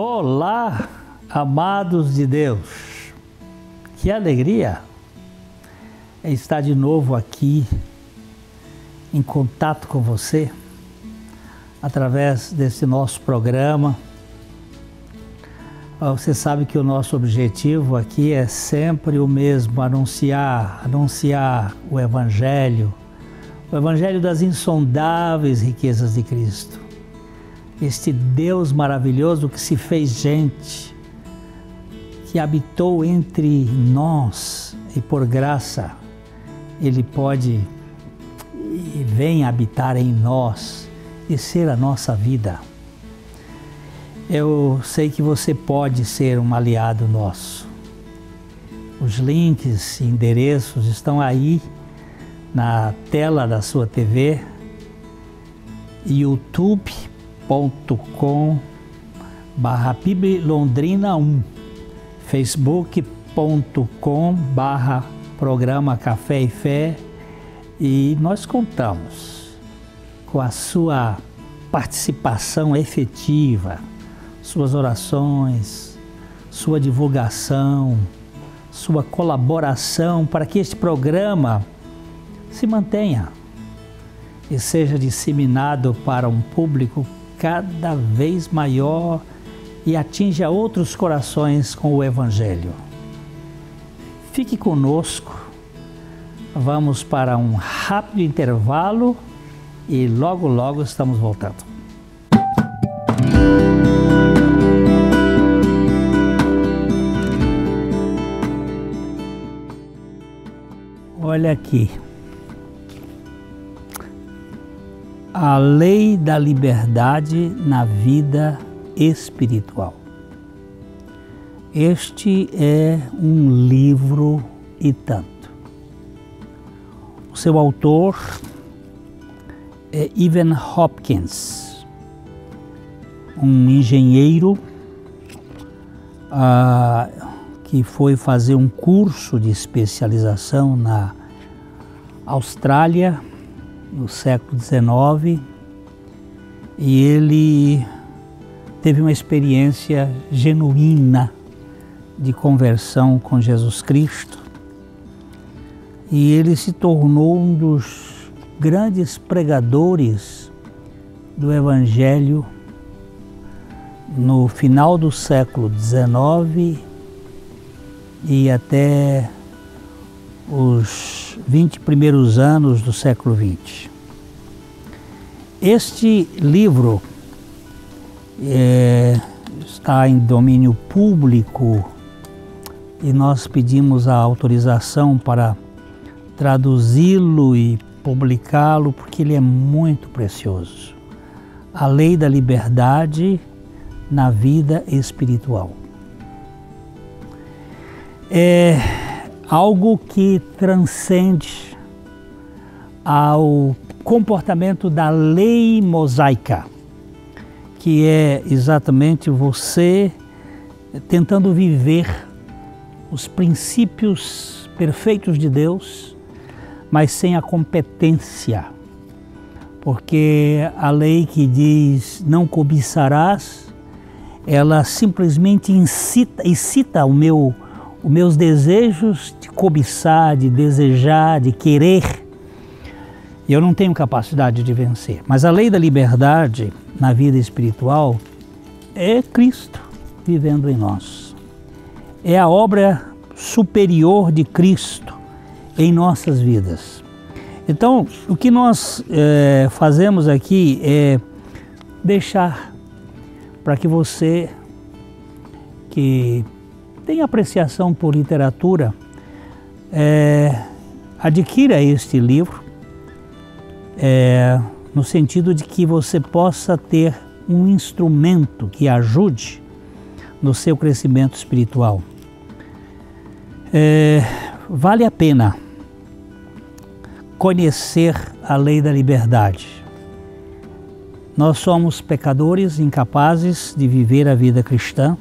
Olá, amados de Deus, que alegria estar de novo aqui em contato com você através desse nosso programa. Você sabe que o nosso objetivo aqui é sempre o mesmo, anunciar o Evangelho das insondáveis riquezas de Cristo. Este Deus maravilhoso que se fez gente, que habitou entre nós e por graça Ele pode e vem habitar em nós e ser a nossa vida. Eu sei que você pode ser um aliado nosso. Os links e endereços estão aí na tela da sua TV, youtube.com/PIBLondrina1, facebook.com/programa Café e Fé, e nós contamos com a sua participação efetiva, suas orações, sua divulgação, sua colaboração para que este programa se mantenha e seja disseminado para um público cada vez maior e atinja outros corações com o Evangelho. Fique conosco, vamos para um rápido intervalo e logo estamos voltando. Olha aqui. A lei da liberdade na vida espiritual. Este é um livro e tanto. O seu autor é Stephen Hopkins, um engenheiro que foi fazer um curso de especialização na Austrália no século XIX, e ele teve uma experiência genuína de conversão com Jesus Cristo, e ele se tornou um dos grandes pregadores do Evangelho no final do século XIX e até os 20 primeiros anos do século XX. Este livro está em domínio público e nós pedimos a autorização para traduzi-lo e publicá-lo porque ele é muito precioso. A lei da liberdade na vida espiritual. É algo que transcende ao comportamento da lei mosaica, que é exatamente você tentando viver os princípios perfeitos de Deus, mas sem a competência, porque a lei que diz não cobiçarás, ela simplesmente incita os meus desejos de cobiçar, de desejar, de querer. Eu não tenho capacidade de vencer. Mas a lei da liberdade na vida espiritual é Cristo vivendo em nós. É a obra superior de Cristo em nossas vidas. Então, o que nós fazemos aqui é deixar para que você que tem apreciação por literatura, adquira este livro, no sentido de que você possa ter um instrumento que ajude no seu crescimento espiritual. Vale a pena conhecer a lei da liberdade. Nós somos pecadores incapazes de viver a vida cristã,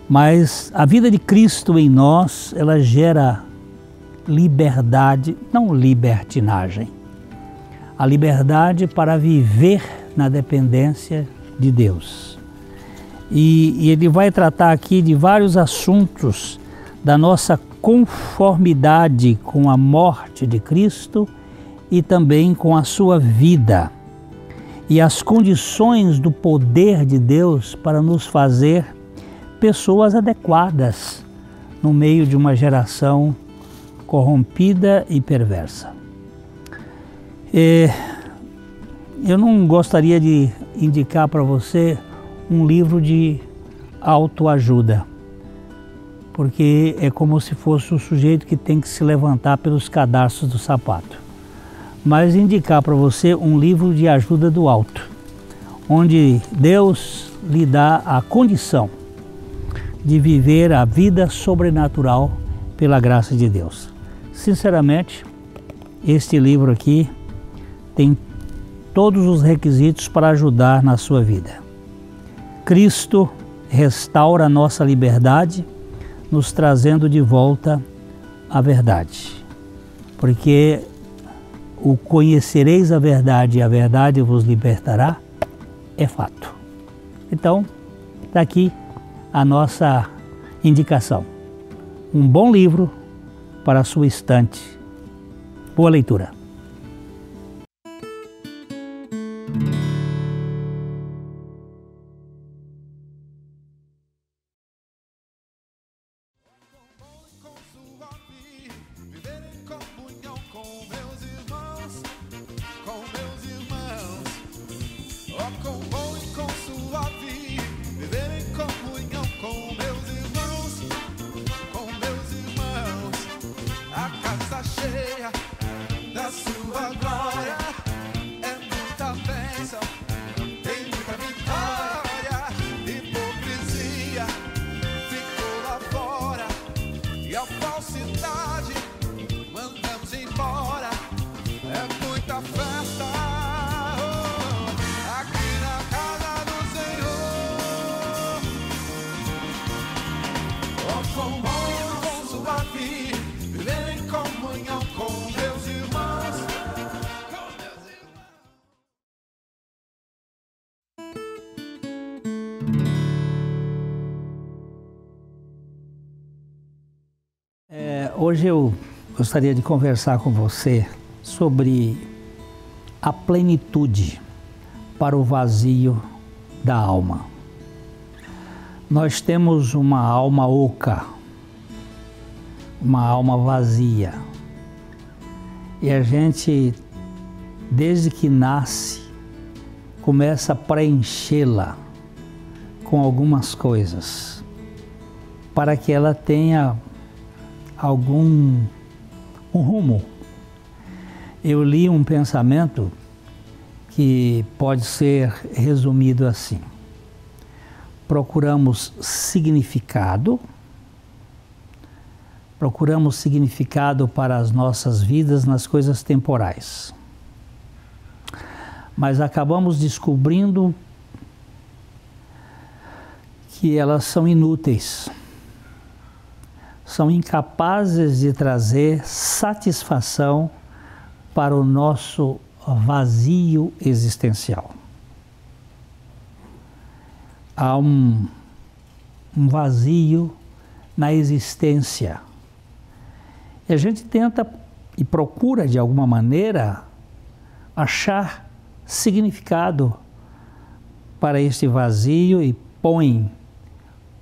mas a vida de Cristo em nós, ela gera liberdade, não libertinagem. A liberdade para viver na dependência de Deus. E ele vai tratar aqui de vários assuntos da nossa conformidade com a morte de Cristo e também com a sua vida e as condições do poder de Deus para nos fazer pessoas adequadas no meio de uma geração corrompida e perversa. Eu não gostaria de indicar para você um livro de autoajuda, porque é como se fosse o sujeito que tem que se levantar pelos cadarços do sapato. Mas indicar para você um livro de ajuda do alto, onde Deus lhe dá a condição de viver a vida sobrenatural pela graça de Deus. Sinceramente, este livro aqui tem todos os requisitos para ajudar na sua vida. Cristo restaura a nossa liberdade, nos trazendo de volta a verdade. Porque o conhecereis a verdade e a verdade vos libertará, é fato. Então, está aqui a nossa indicação. Um bom livro para a sua estante. Boa leitura. Hoje eu gostaria de conversar com você sobre a plenitude para o vazio da alma. Nós temos uma alma oca, uma alma vazia, e a gente, desde que nasce, começa a preenchê-la com algumas coisas, para que ela tenha um rumo. Eu li um pensamento que pode ser resumido assim: procuramos significado para as nossas vidas nas coisas temporais, mas acabamos descobrindo que elas são inúteis, são incapazes de trazer satisfação para o nosso vazio existencial. Há um vazio na existência. E a gente tenta e procura, de alguma maneira, achar significado para este vazio e põe,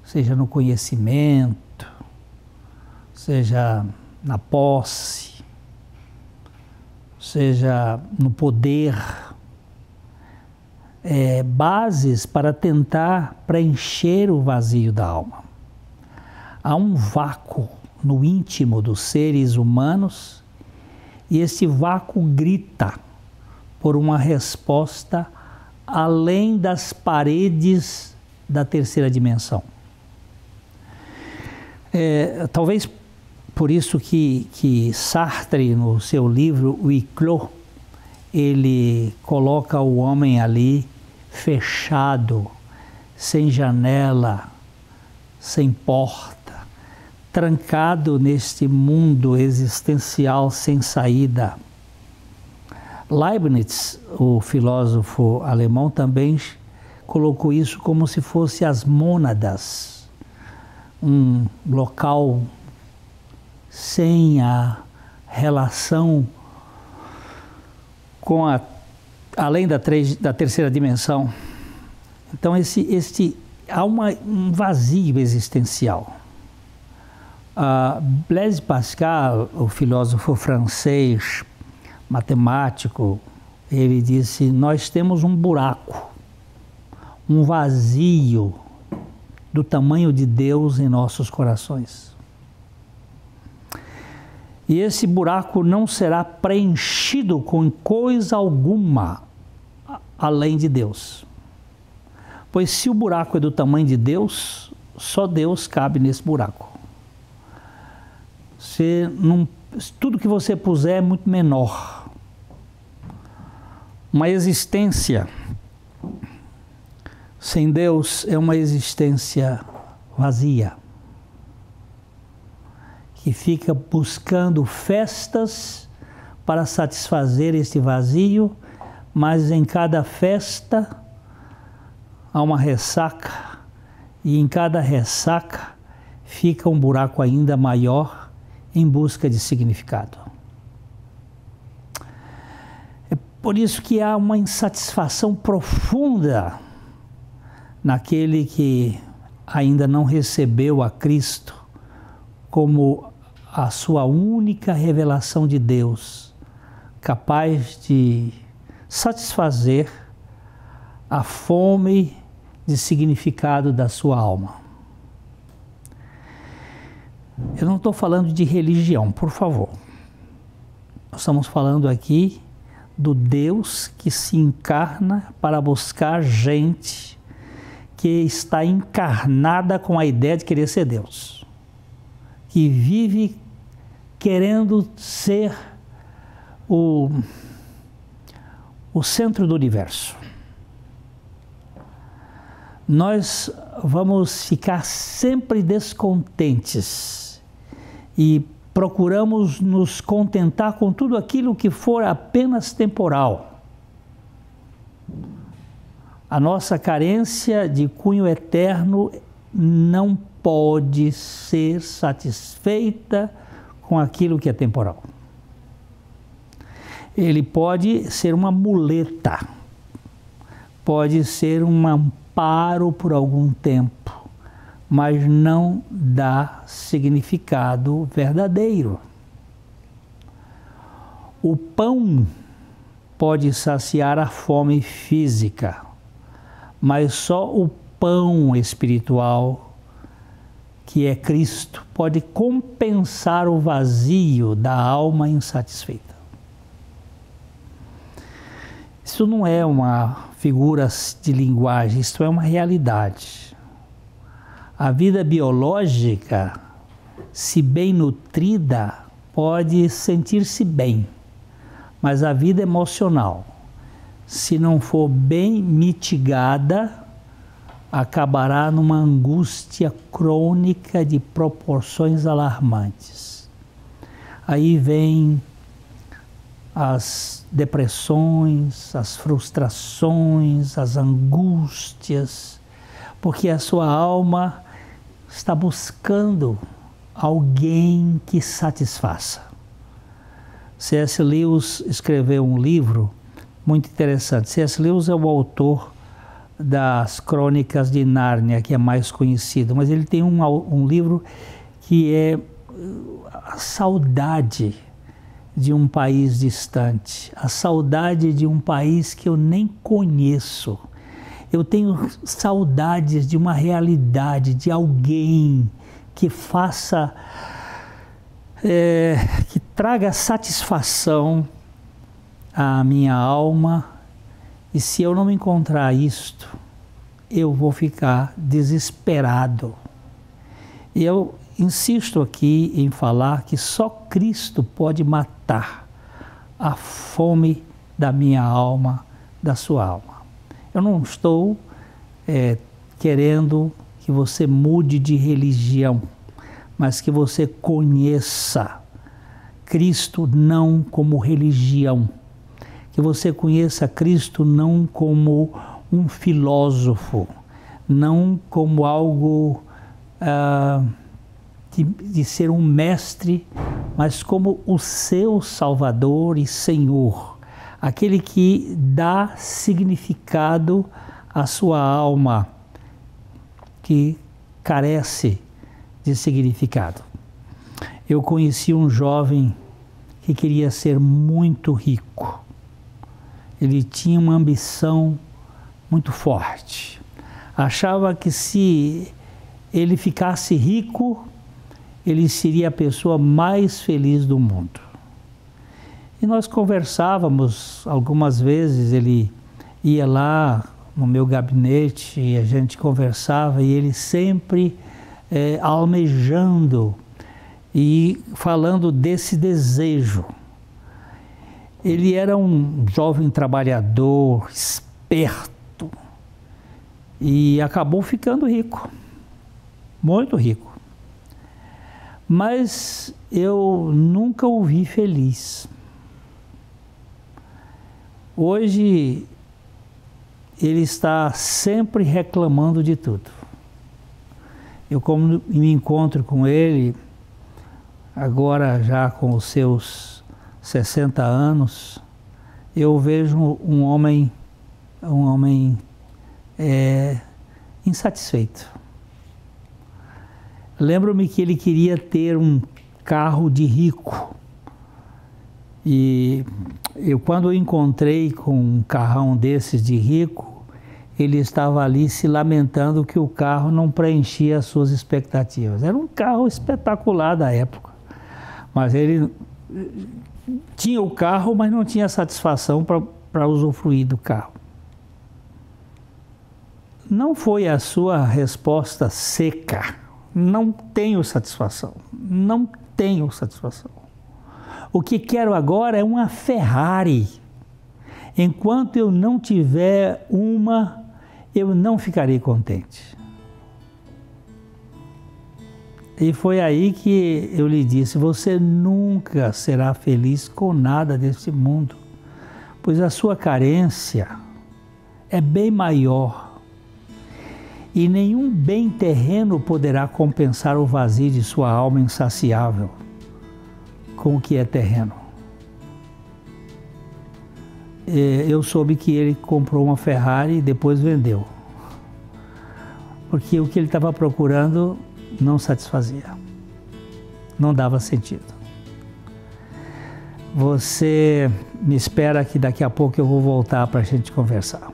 seja no conhecimento, seja na posse, seja no poder, bases para tentar preencher o vazio da alma. Há um vácuo no íntimo dos seres humanos e esse vácuo grita por uma resposta além das paredes da terceira dimensão. Talvez por isso que Sartre, no seu livro O Iclô, ele coloca o homem ali fechado, sem janela, sem porta, trancado neste mundo existencial sem saída. Leibniz, o filósofo alemão, também colocou isso como se fosse as mônadas, um local sem a relação com além da terceira dimensão. Então há um vazio existencial. Blaise Pascal, o filósofo francês, matemático, ele disse: nós temos um buraco, um vazio do tamanho de Deus em nossos corações. E esse buraco não será preenchido com coisa alguma além de Deus. Pois se o buraco é do tamanho de Deus, só Deus cabe nesse buraco. Tudo que você puser é muito menor. Uma existência sem Deus é uma existência vazia, que fica buscando festas para satisfazer este vazio, mas em cada festa há uma ressaca, e em cada ressaca fica um buraco ainda maior em busca de significado. É por isso que há uma insatisfação profunda naquele que ainda não recebeu a Cristo como a sua única revelação de Deus, capaz de satisfazer a fome de significado da sua alma. Eu não estou falando de religião, por favor. Nós estamos falando aqui do Deus que se encarna para buscar gente que está encarnada com a ideia de querer ser Deus, que vive querendo ser o centro do universo. Nós vamos ficar sempre descontentes e procuramos nos contentar com tudo aquilo que for apenas temporal. A nossa carência de cunho eterno não pode ser satisfeita com aquilo que é temporal. Ele pode ser uma muleta, pode ser um amparo por algum tempo, mas não dá significado verdadeiro. O pão pode saciar a fome física, mas só o pão espiritual, que é Cristo, pode compensar o vazio da alma insatisfeita. Isso não é uma figura de linguagem, isso é uma realidade. A vida biológica, se bem nutrida, pode sentir-se bem, mas a vida emocional, se não for bem mitigada, acabará numa angústia crônica de proporções alarmantes. Aí vem as depressões, as frustrações, as angústias, porque a sua alma está buscando alguém que satisfaça. C.S. Lewis escreveu um livro muito interessante. C.S. Lewis é o autor das Crônicas de Nárnia, que é mais conhecido, mas ele tem um livro que é a saudade de um país distante, a saudade de um país que eu nem conheço. Eu tenho saudades de uma realidade, de alguém que faça, que traga satisfação à minha alma. E se eu não encontrar isto, eu vou ficar desesperado. E eu insisto aqui em falar que só Cristo pode matar a fome da minha alma, da sua alma. Eu não estou querendo que você mude de religião, mas que você conheça Cristo não como religião, que você conheça Cristo não como um filósofo, não como algo de ser um mestre, mas como o seu Salvador e Senhor, aquele que dá significado à sua alma, que carece de significado. Eu conheci um jovem que queria ser muito rico. Ele tinha uma ambição muito forte. Achava que se ele ficasse rico, ele seria a pessoa mais feliz do mundo. E nós conversávamos algumas vezes, ele ia lá no meu gabinete e a gente conversava e ele sempre almejando e falando desse desejo. Ele era um jovem trabalhador, esperto e acabou ficando rico, muito rico. Mas eu nunca o vi feliz. Hoje ele está sempre reclamando de tudo. Eu, como me encontro com ele, agora já com os seus 60 anos, eu vejo um homem insatisfeito. Lembro-me que ele queria ter um carro de rico. E quando eu encontrei com um carrão desses de rico, ele estava ali se lamentando que o carro não preenchia as suas expectativas. Era um carro espetacular da época, mas ele tinha o carro, mas não tinha satisfação para usufruir do carro. Não foi a sua resposta seca. Não tenho satisfação. Não tenho satisfação. O que quero agora é uma Ferrari. Enquanto eu não tiver uma, eu não ficarei contente. E foi aí que eu lhe disse: você nunca será feliz com nada desse mundo, pois a sua carência é bem maior. E nenhum bem terreno poderá compensar o vazio de sua alma insaciável com o que é terreno. Eu soube que ele comprou uma Ferrari e depois vendeu, porque o que ele estava procurando não satisfazia, não dava sentido. Você me espera que daqui a pouco eu vou voltar para a gente conversar.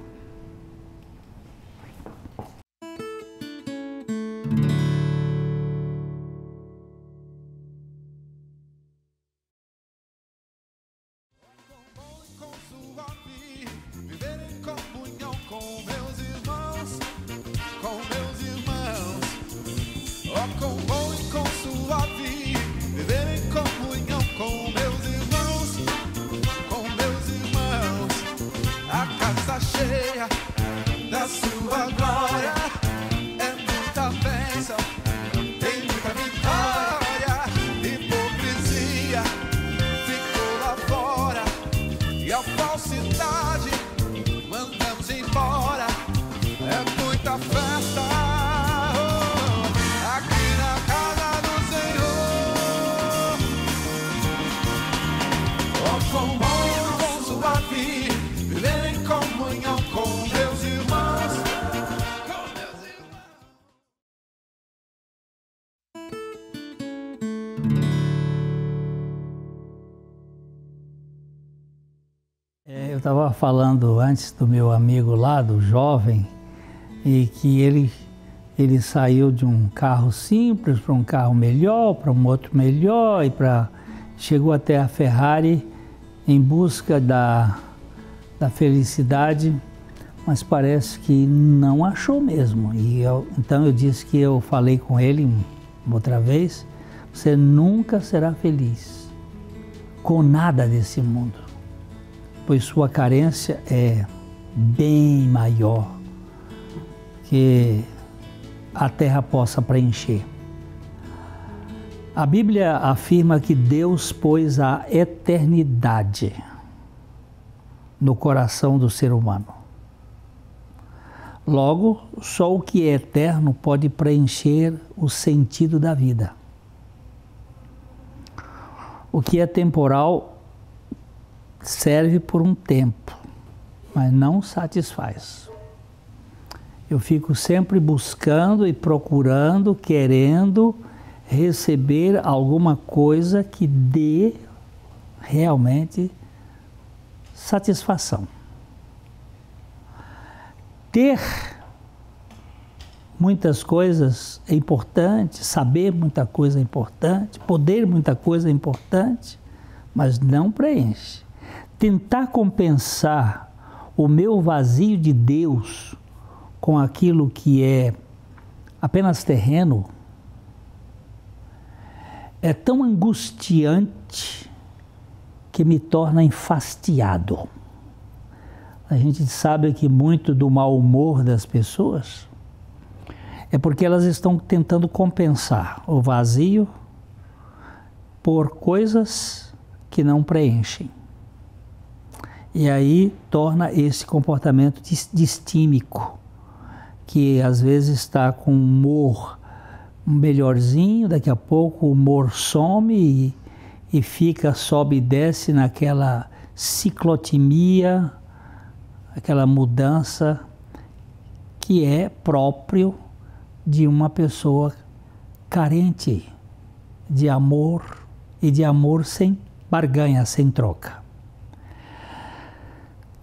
Eu estava falando antes do meu amigo lá, do jovem, e que ele saiu de um carro simples para um carro melhor, para um outro melhor, e chegou até a Ferrari em busca da felicidade, mas parece que não achou mesmo. Então eu disse que eu falei com ele outra vez: você nunca será feliz com nada desse mundo, pois sua carência é bem maior que a terra possa preencher. A Bíblia afirma que Deus pôs a eternidade no coração do ser humano. Logo, só o que é eterno pode preencher o sentido da vida. O que é temporal serve por um tempo, mas não satisfaz. Eu fico sempre buscando e procurando, querendo receber alguma coisa que dê realmente satisfação. Ter muitas coisas é importante, saber muita coisa é importante, poder muita coisa é importante, mas não preenche. Tentar compensar o meu vazio de Deus com aquilo que é apenas terreno é tão angustiante que me torna enfastiado. A gente sabe que muito do mau humor das pessoas é porque elas estão tentando compensar o vazio por coisas que não preenchem. E aí torna esse comportamento distímico, que às vezes está com humor melhorzinho, daqui a pouco o humor some e fica, sobe e desce naquela ciclotimia, aquela mudança que é próprio de uma pessoa carente de amor e de amor sem barganha, sem troca.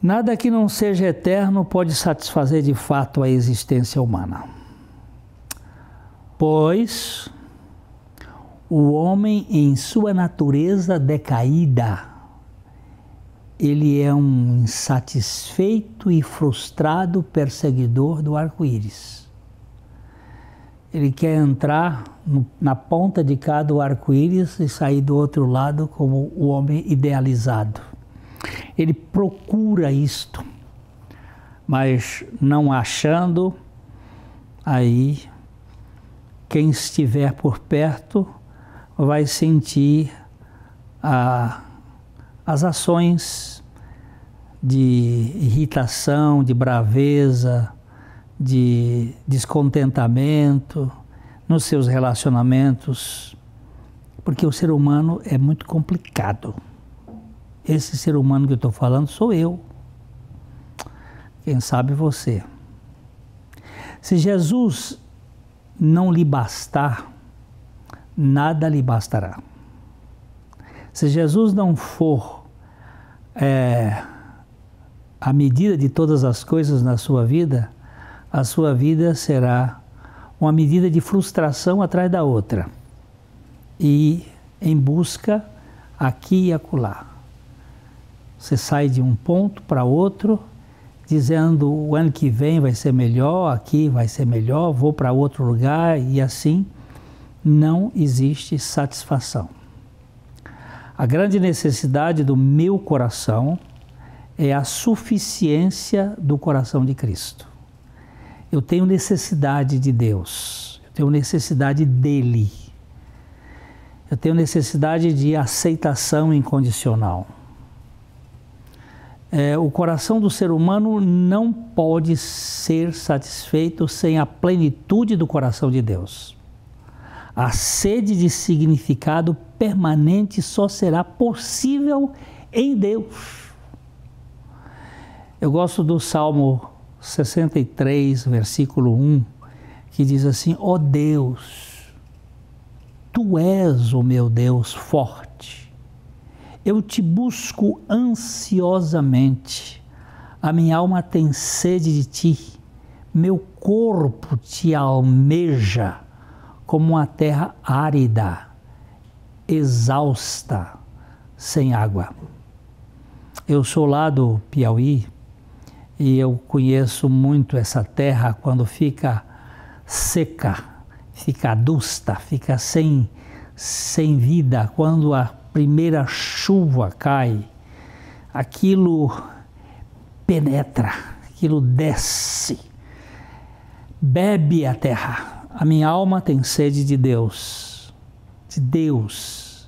Nada que não seja eterno pode satisfazer de fato a existência humana, pois o homem em sua natureza decaída, ele é um insatisfeito e frustrado perseguidor do arco-íris. Ele quer entrar na ponta de cada arco-íris e sair do outro lado como o homem idealizado. Ele procura isto, mas não achando, aí quem estiver por perto vai sentir as ações de irritação, de braveza, de descontentamento nos seus relacionamentos, porque o ser humano é muito complicado. Esse ser humano que eu estou falando sou eu. Quem sabe você. Se Jesus não lhe bastar, nada lhe bastará. Se Jesus não for a medida de todas as coisas na sua vida, a sua vida será uma medida de frustração atrás da outra. E em busca aqui e acolá. Você sai de um ponto para outro, dizendo o ano que vem vai ser melhor, aqui vai ser melhor, vou para outro lugar, e assim não existe satisfação. A grande necessidade do meu coração é a suficiência do coração de Cristo. Eu tenho necessidade de Deus, eu tenho necessidade dEle, eu tenho necessidade de aceitação incondicional. O coração do ser humano não pode ser satisfeito sem a plenitude do coração de Deus. A sede de significado permanente só será possível em Deus. Eu gosto do Salmo 63, versículo 1, que diz assim: ó Deus, Tu és o meu Deus forte. Eu te busco ansiosamente, a minha alma tem sede de ti, meu corpo te almeja como uma terra árida, exausta, sem água. Eu sou lá do Piauí e eu conheço muito essa terra quando fica seca, fica adusta, fica sem vida, quando a primeira chuva cai, aquilo penetra, aquilo desce, bebe a terra. A minha alma tem sede de Deus, de Deus,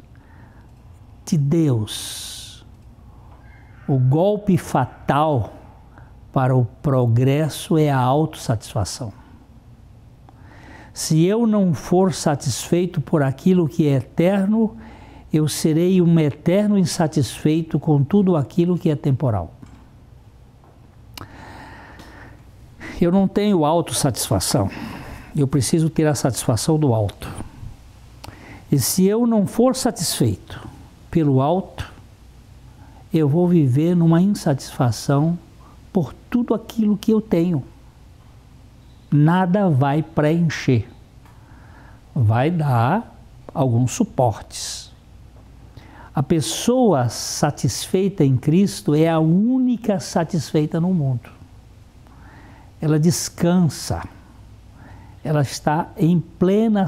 de Deus. O golpe fatal para o progresso é a autossatisfação. Se eu não for satisfeito por aquilo que é eterno, eu serei um eterno insatisfeito com tudo aquilo que é temporal. Eu não tenho autossatisfação, eu preciso ter a satisfação do alto. E se eu não for satisfeito pelo alto, eu vou viver numa insatisfação por tudo aquilo que eu tenho. Nada vai preencher, vai dar alguns suportes. A pessoa satisfeita em Cristo é a única satisfeita no mundo. Ela descansa, ela está em plena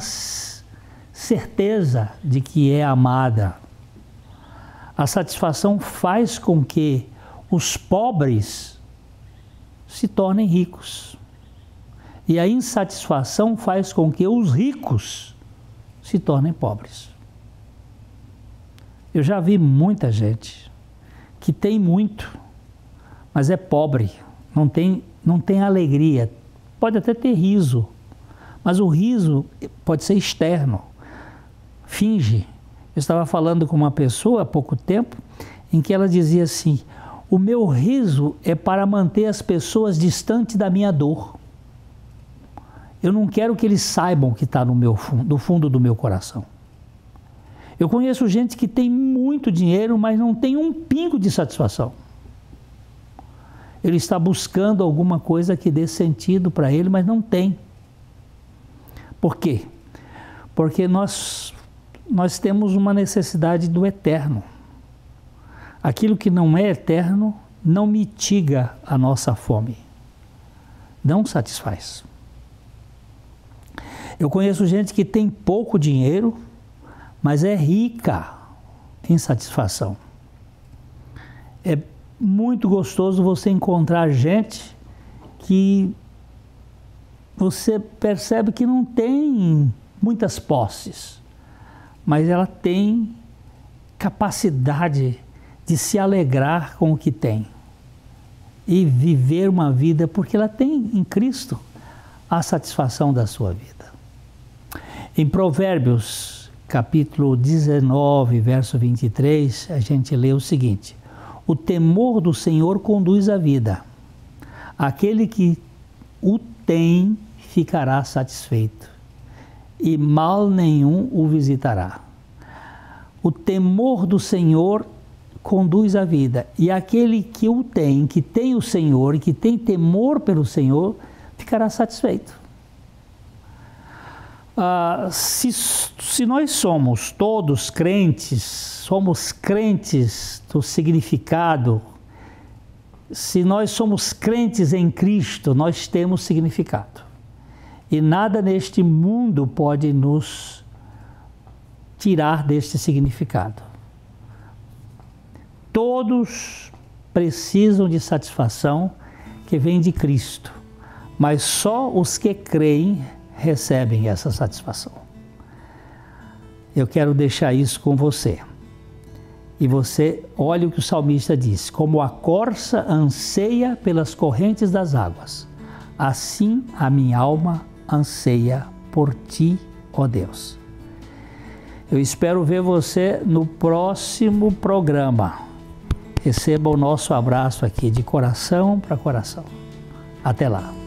certeza de que é amada. A satisfação faz com que os pobres se tornem ricos. E a insatisfação faz com que os ricos se tornem pobres. Eu já vi muita gente que tem muito, mas é pobre, não tem alegria. Pode até ter riso, mas o riso pode ser externo, finge. Eu estava falando com uma pessoa há pouco tempo, em que ela dizia assim: o meu riso é para manter as pessoas distantes da minha dor. Eu não quero que eles saibam que está no fundo do meu coração. Eu conheço gente que tem muito dinheiro, mas não tem um pingo de satisfação. Ele está buscando alguma coisa que dê sentido para ele, mas não tem. Por quê? Porque nós temos uma necessidade do eterno. Aquilo que não é eterno não mitiga a nossa fome, não satisfaz. Eu conheço gente que tem pouco dinheiro, mas é rica em satisfação. É muito gostoso você encontrar gente que você percebe que não tem muitas posses, mas ela tem capacidade de se alegrar com o que tem e viver uma vida, porque ela tem em Cristo a satisfação da sua vida. Em Provérbios, capítulo 19, verso 23, a gente lê o seguinte: o temor do Senhor conduz à vida. Aquele que o tem ficará satisfeito, e mal nenhum o visitará. O temor do Senhor conduz à vida, e aquele que o tem, que tem o Senhor e que tem temor pelo Senhor, ficará satisfeito. Se nós somos todos crentes, somos crentes do significado, se nós somos crentes em Cristo, nós temos significado. E nada neste mundo pode nos tirar deste significado. Todos precisam de satisfação que vem de Cristo, mas só os que creem recebem essa satisfação. Eu quero deixar isso com você. E você, olha o que o salmista diz: como a corça anseia pelas correntes das águas, assim a minha alma anseia por ti, ó Deus. Eu espero ver você no próximo programa. Receba o nosso abraço aqui de coração para coração. Até lá.